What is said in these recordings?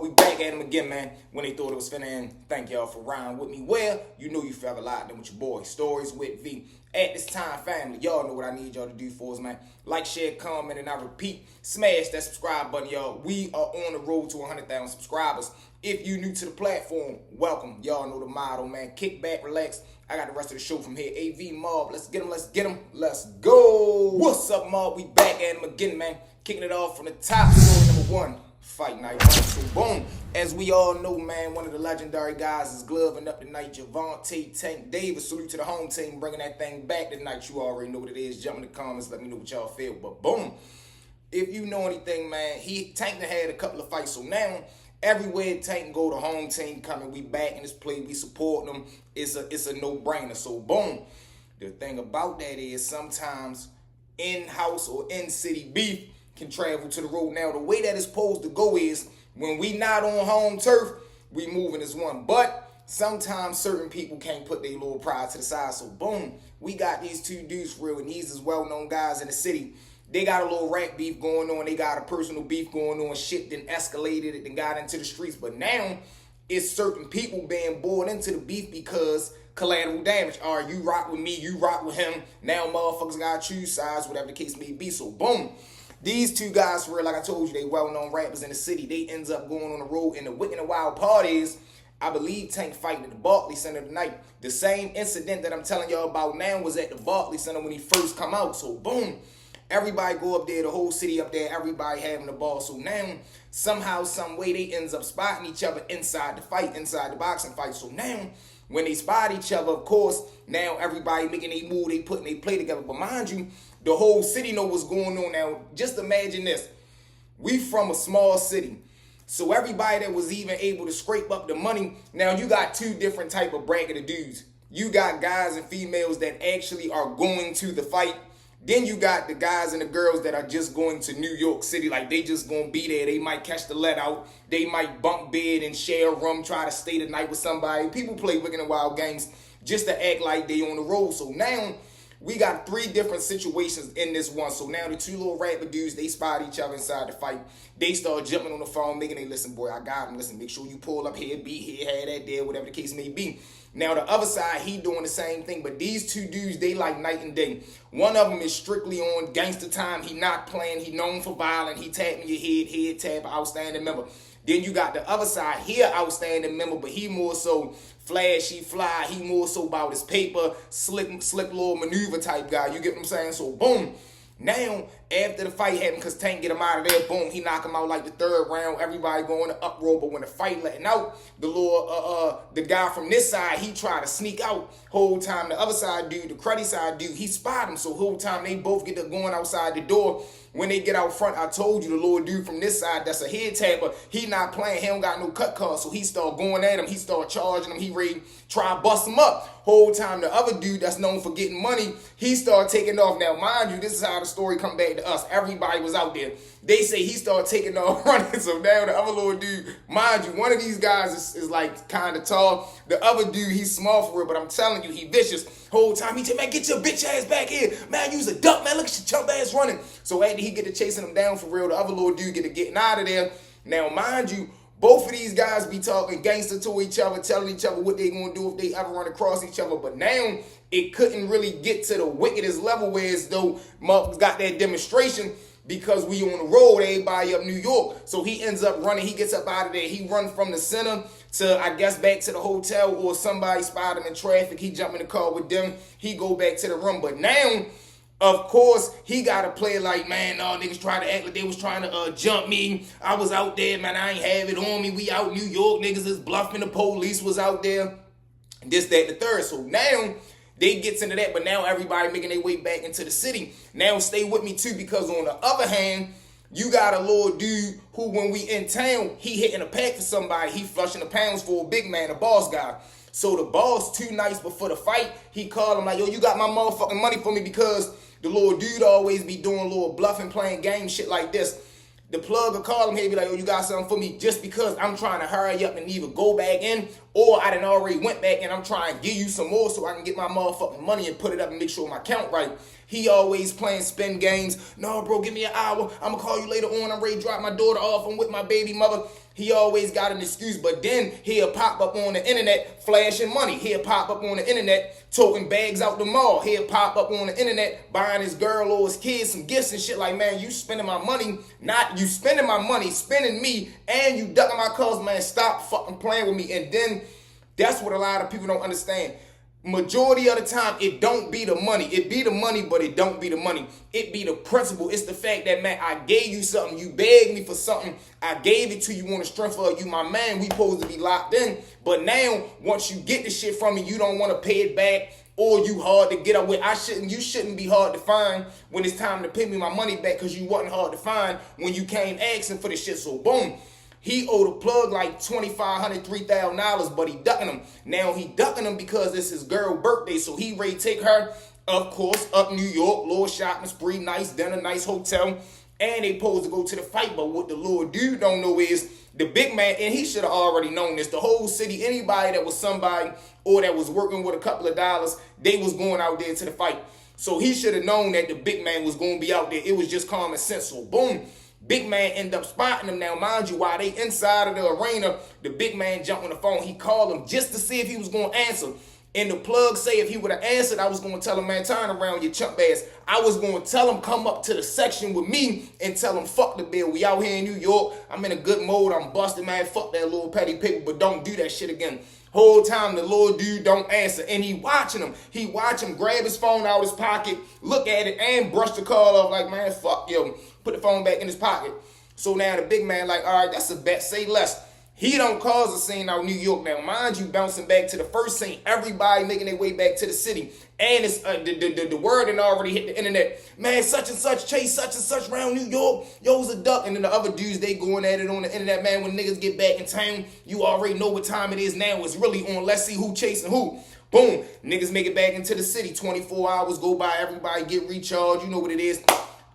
We back at him again, man. When they thought it was finna end, thank y'all for riding with me. Well, you know you forever locked in with your boy, Stories with V. At this time, family, y'all know what I need y'all to do for us, man. Like, share, comment, and I repeat, smash that subscribe button, y'all. We are on the road to 100,000 subscribers. If you new to the platform, welcome. Y'all know the motto, man. Kick back, relax. I got the rest of the show from here. AV Mob, let's get him, let's go. What's up, Mob? We back at him again, man. Kicking it off from the top, story number one. Fight night one. So boom, as we all know, man, one of the legendary guys is gloving up tonight. Javante Tank Davis. Salute to the home team bringing that thing back tonight. You already know what it is. Jump in the comments, let me know what y'all feel. But boom, if you know anything, man, Tank done had a couple of fights. So now everywhere Tank go, the home team coming. We back in this play. We support them. It's a no-brainer. So boom, the thing about that is sometimes in-house or in-city beef can travel to the road. Now, the way that it's supposed to go is when we not on home turf, we moving as one. But sometimes certain people can't put their little pride to the side. So, boom, we got these two dudes for real, and these is well-known guys in the city. They got a little rap beef going on. They got a personal beef going on. Shit then escalated it and got into the streets. But now, it's certain people being bored into the beef because collateral damage. All right, you rock with me, you rock with him. Now, motherfuckers got to choose sides, whatever the case may be. So, boom. These two guys, for real, like I told you, they well-known rappers in the city. They ends up going on the road, and the wicked and wild part is, I believe Tank fighting at the Barclays Center tonight. The same incident that I'm telling y'all about now was at the Barclays Center when he first come out. So, boom, everybody go up there, the whole city up there, everybody having the ball. So now, somehow, some way, they ends up spotting each other inside the fight, inside the boxing fight. So now, when they spot each other, of course, now everybody making a move, they putting their play together. But mind you, the whole city know what's going on now. Just imagine this. We from a small city. So everybody that was even able to scrape up the money, now you got two different type of bracket of dudes. You got guys and females that actually are going to the fight. Then you got the guys and the girls that are just going to New York City. Like, they just going to be there. They might catch the let out. They might bunk bed and share a room, try to stay the night with somebody. People play wicked and wild games just to act like they on the road. So now we got three different situations in this one. So now the two little rapper dudes, they spot each other inside the fight. They start jumping on the phone, making they listen, boy, I got him. Listen, make sure you pull up here, be here, have that there, whatever the case may be. Now the other side, he doing the same thing. But these two dudes, they like night and day. One of them is strictly on gangster time. He not playing. He known for violence. He tapping your head tap, outstanding member. Then you got the other side, he an outstanding member, but he more so flashy, fly. He more so about his paper, slick little maneuver type guy. You get what I'm saying? So, boom. Now, after the fight happened, because Tank get him out of there, boom, he knock him out like the third round. Everybody going to uproar, but when the fight letting out, the guy from this side, he try to sneak out. Whole time, the other side dude, the cruddy side dude, he spot him. So, whole time, they both get to going outside the door. When they get out front, I told you, the little dude from this side, that's a head tapper. He not playing. He don't got no cut card. So he start going at him. He start charging him. He ready try to bust him up. Whole time, the other dude that's known for getting money, he start taking off. Now, mind you, this is how the story come back to us. Everybody was out there. They say he started taking off running. So now the other little dude, mind you, one of these guys is like kind of tall. The other dude, he's small for real, but I'm telling you, he vicious. Whole time, he said, man, get your bitch ass back here. Man, you's a duck, man. Look at your chump ass running. So after he get to chasing him down for real, the other little dude get to getting out of there. Now, mind you, both of these guys be talking gangster to each other, telling each other what they gonna do if they ever run across each other. But now, it couldn't really get to the wickedest level where as though motherfuckers got that demonstration because we on the road, everybody up New York. So he ends up running. He gets up out of there. He run from the center to, I guess, back to the hotel, or somebody spot him in traffic. He jump in the car with them. He go back to the room. But now, of course, he got to play like, man, no, niggas try to act like they was trying to jump me. I was out there, man, I ain't have it on me. We out New York, niggas is bluffing. The police was out there. This, that, and the third. So now, they gets into that, but now everybody making their way back into the city. Now stay with me too, because on the other hand, you got a little dude who, when we in town, he hitting a pack for somebody. He flushing the pounds for a big man, a boss guy. So the boss, 2 nights before the fight, he called him like, yo, you got my motherfucking money for me, because the little dude always be doing a little bluffing, playing games, shit like this. The plug will call him, he'll be like, oh, you got something for me, just because I'm trying to hurry up and either go back in, or I done already went back and I'm trying to give you some more so I can get my motherfucking money and put it up and make sure my count right. He always playing spin games. No, bro, give me an hour. I'm going to call you later on. I'm ready to drop my daughter off. I'm with my baby mother. He always got an excuse, but then he'll pop up on the internet flashing money. He'll pop up on the internet toting bags out the mall. He'll pop up on the internet buying his girl or his kids some gifts and shit like, man, you spending my money, not you spending my money, spending me, and you ducking my calls, man, stop fucking playing with me. And then that's what a lot of people don't understand. Majority of the time, it don't be the money. It be the money, but it don't be the money. It be the principle. It's the fact that, man, I gave you something. You begged me for something. I gave it to you on the strength of you, my man. We supposed to be locked in. But now, once you get the shit from me, you don't want to pay it back, or you hard to get up with. You shouldn't be hard to find when it's time to pay me my money back, because you wasn't hard to find when you came asking for the shit. So boom. He owed a plug like $2,500, $3,000, but he ducking him. Now he ducking him because it's his girl's birthday, so he ready to take her, of course, up New York, little shopping spree, nice dinner, nice hotel, and they supposed to go to the fight. But what the little dude don't know is the big man, and he should have already known this, the whole city, anybody that was somebody or that was working with a couple of dollars, they was going out there to the fight. So he should have known that the big man was going to be out there. It was just common sense. So boom. Big man end up spotting him. Now, mind you, while they inside of the arena, the big man jumped on the phone. He called him just to see if he was going to answer. And the plug say if he would have answered, I was going to tell him, man, turn around, you chump ass. I was going to tell him, come up to the section with me and tell him, fuck the bill. We out here in New York. I'm in a good mode. I'm busted, man. Fuck that little petty paper, but don't do that shit again. Whole time the little dude don't answer, and he watching him. He watch him grab his phone out of his pocket, look at it, and brush the call off like, man, fuck you. Put the phone back in his pocket. So now the big man like, all right, that's a bet. Say less. He don't cause a scene out in New York. Now, mind you, bouncing back to the first scene, everybody making their way back to the city. And it's the word had already hit the internet. Man, such and such chase such and such around New York. Yo's a duck. And then the other dudes, they going at it on the internet. Man, when niggas get back in town, you already know what time it is now. It's really on let's see who chasing who. Boom. Niggas make it back into the city. 24 hours go by. Everybody get recharged. You know what it is.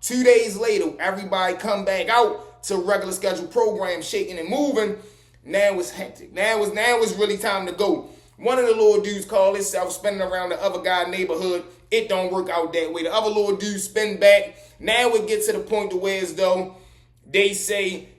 2 days later, everybody come back out to regular scheduled program, shaking and moving. Now it's hectic. Now it's really time to go. One of the little dudes called himself spinning around the other guy's neighborhood. It don't work out that way. The other little dude spin back. Now it gets to the point to where as though they say,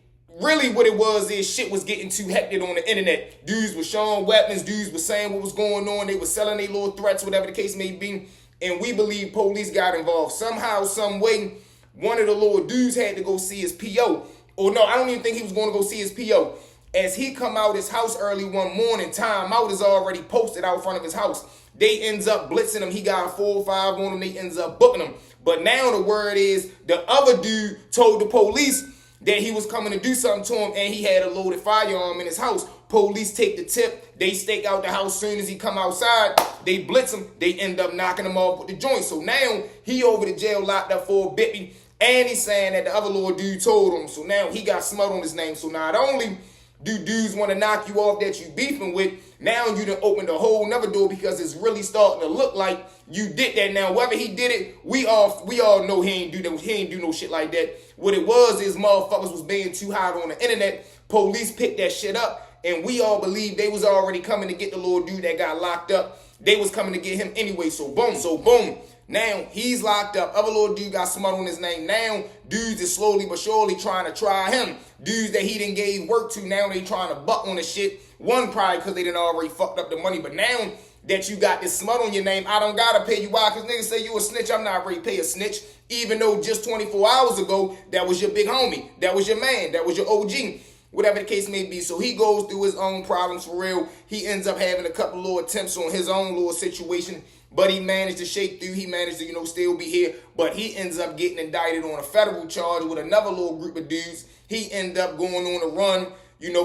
really what it was is shit was getting too hectic on the internet. Dudes were showing weapons. Dudes were saying what was going on. They were selling their little threats, whatever the case may be. And we believe police got involved. Somehow, some way, one of the little dudes had to go see his PO. Or no, I don't even think he was going to go see his PO. As he come out his house early one morning, time out is already posted out front of his house. They ends up blitzing him. He got a 4 or 5 on him. They ends up booking him. But now the word is the other dude told the police that he was coming to do something to him, and he had a loaded firearm in his house. Police take the tip. They stake out the house. Soon as he come outside, they blitz him. They end up knocking him off with the joint. So now he over to jail, locked up for a bit. And he's saying that the other little dude told him. So now he got smut on his name. So not only do dudes want to knock you off that you beefing with, now you done opened a whole nother door, because it's really starting to look like you did that. Now, whether he did it, we all know he ain't do that. He ain't do no shit like that. What it was is motherfuckers was being too hot on the internet. Police picked that shit up, and we all believe they was already coming to get the little dude that got locked up. They was coming to get him anyway. So boom. Now he's locked up. Other little dude got smut on his name. Now dudes is slowly but surely trying to try him. Dudes that he done gave work to, now they trying to buck on the shit. One probably because they done already fucked up the money. But now that you got this smut on your name, I don't gotta pay you. Why? Because niggas say you a snitch. I'm not ready to pay a snitch. Even though just 24 hours ago, that was your big homie. That was your man. That was your OG. Whatever the case may be. So he goes through his own problems for real. He ends up having a couple little attempts on his own little situation. But he managed to shake through. He managed to, still be here. But he ends up getting indicted on a federal charge with another little group of dudes. He ended up going on a run,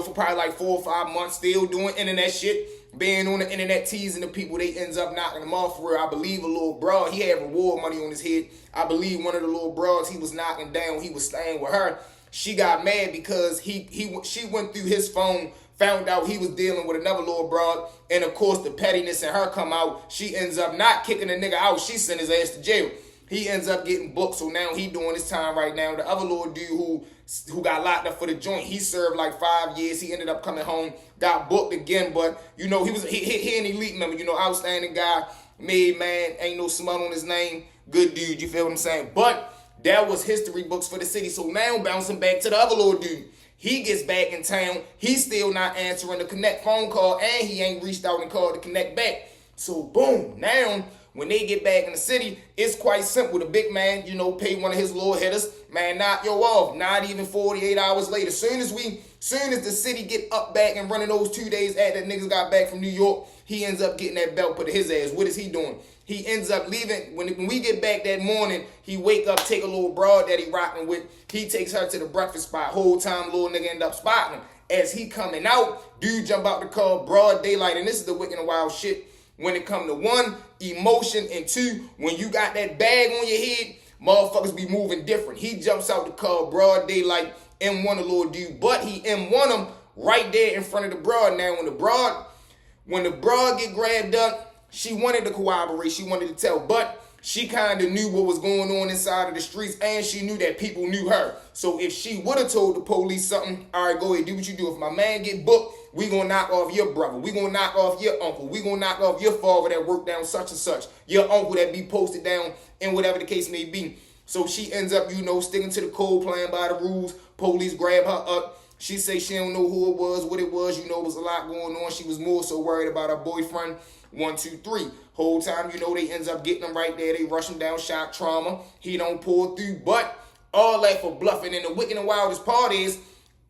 for probably like 4 or 5 months, still doing internet shit. Being on the internet, teasing the people. They ends up knocking him off for real. I believe a little broad, he had reward money on his head. I believe one of the little broads he was knocking down, he was staying with her. She got mad because she went through his phone, found out he was dealing with another little broad, and of course the pettiness in her come out. She ends up not kicking the nigga out. She sent his ass to jail. He ends up getting booked, so now he doing his time right now. The other little dude who got locked up for the joint, he served like 5 years. He ended up coming home, got booked again, but he an elite member, outstanding guy, made man, ain't no smut on his name, good dude, you feel what I'm saying? But that was history books for the city. So now bouncing back to the other little dude. He gets back in town. He's still not answering the connect phone call, and he ain't reached out and called to connect back. So boom, now when they get back in the city, it's quite simple. The big man, pay one of his little hitters, man, knock yo off. Not even 48 hours later. Soon as the city get up back and running those 2 days after that niggas got back from New York, he ends up getting that belt put to his ass. What is he doing? He ends up leaving. When we get back that morning, he wake up, take a little broad that he rocking with. He takes her to the breakfast spot. Whole time, little nigga end up spotting him. As he coming out, dude jump out the car, broad daylight. And this is the wicked and wild shit. When it come to one, emotion, and two, when you got that bag on your head, motherfuckers be moving different. He jumps out the car, broad daylight, M1 a little dude, but he M1 him right there in front of the broad. Now, when the broad get grabbed up, she wanted to corroborate, she wanted to tell, but she kind of knew what was going on inside of the streets, and she knew that people knew her. So if she would have told the police something, all right, go ahead, do what you do. If my man get booked, we gonna knock off your brother. We gonna knock off your uncle. We gonna knock off your father that worked down such and such. Your uncle that be posted down, and whatever the case may be. So she ends up, sticking to the code, playing by the rules. Police grab her up. She say she don't know who it was, what it was. It was a lot going on. She was more so worried about her boyfriend. 1, 2, 3. Whole time, they ends up getting him right there. They rush him down, shock trauma. He don't pull through, but all that for bluffing. And the wicked and wildest part is,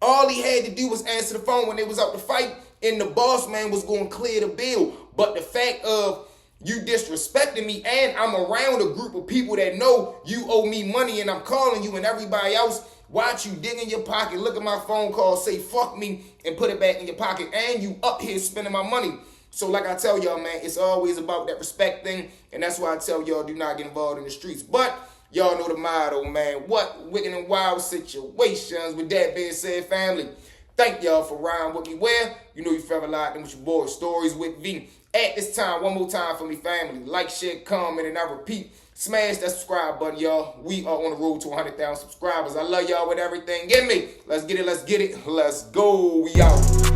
all he had to do was answer the phone when they was out to fight, and the boss man was going to clear the bill. But the fact of you disrespecting me, and I'm around a group of people that know you owe me money, and I'm calling you, and everybody else watch you dig in your pocket, look at my phone call, say fuck me, and put it back in your pocket, and you up here spending my money. So like I tell y'all, man, it's always about that respect thing, and that's why I tell y'all, do not get involved in the streets. But y'all know the motto, man. What wicked and wild situations. With that being said, family, thank y'all for riding with me. Well, you forever locked in with your boy, Stories with V. At this time, one more time for me, family. Like, share, comment, and I repeat, smash that subscribe button, y'all. We are on the road to 100,000 subscribers. I love y'all with everything in me. Let's get it, let's get it. Let's go. We out.